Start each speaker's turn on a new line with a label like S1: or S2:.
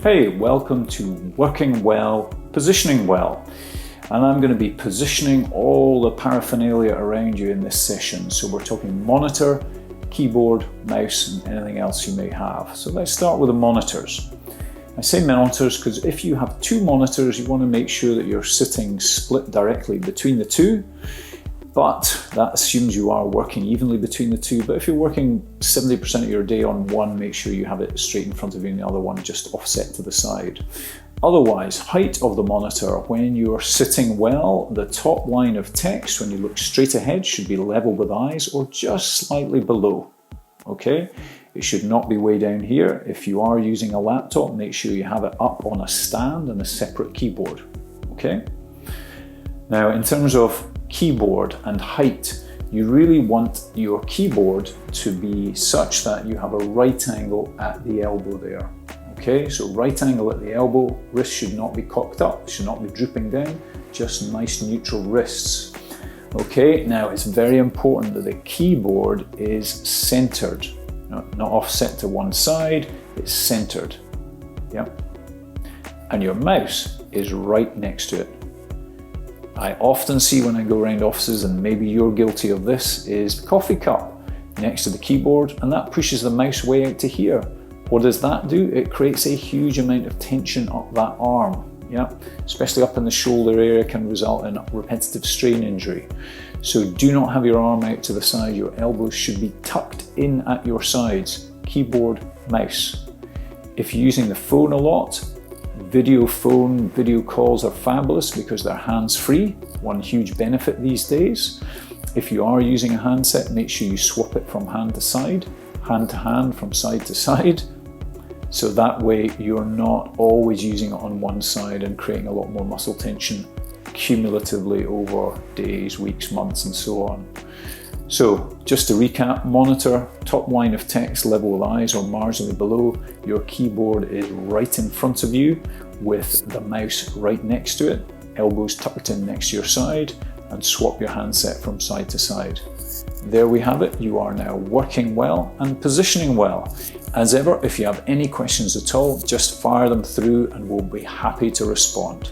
S1: Hey, welcome to Working Well, Positioning Well. And I'm going to be positioning all the paraphernalia around you in this session. So we're talking monitor, keyboard, mouse, and anything else you may have. So let's start with the monitors. I say monitors because if you have two monitors, you want to make sure that you're sitting split directly between the two. But that assumes you are working evenly between the two. But if you're working 70% of your day on one, make sure you have it straight in front of you and the other one just offset to the side. Otherwise, height of the monitor, when you're sitting well, the top line of text, when you look straight ahead, should be level with eyes or just slightly below, okay? It should not be way down here. If you are using a laptop, make sure you have it up on a stand and a separate keyboard, okay? Now, in terms of keyboard and height, you really want your keyboard to be such that you have a right angle at the elbow there. Okay, so right angle at the elbow, wrist should not be cocked up, should not be drooping down, just nice neutral wrists. Okay, now it's very important that the keyboard is centered, not offset to one side, it's centered. Yep. And your mouse is right next to it. I often see when I go around offices, and maybe you're guilty of this, is coffee cup next to the keyboard, and that pushes the mouse way out to here. What does that do? It creates a huge amount of tension up that arm, yeah? Especially up in the shoulder area, can result in repetitive strain injury. So do not have your arm out to the side, your elbows should be tucked in at your sides, keyboard, mouse. If you're using the phone a lot, video calls are fabulous because they're hands-free, one huge benefit these days. If you are using a handset, make sure you swap it from hand to hand, from side to side. So that way you're not always using it on one side and creating a lot more muscle tension cumulatively over days, weeks, months, and so on. So just to recap, monitor, top line of text level with eyes or marginally below, your keyboard is right in front of you with the mouse right next to it, elbows tucked in next to your side, and swap your handset from side to side. There we have it, you are now working well and positioning well. As ever, if you have any questions at all, just fire them through and we'll be happy to respond.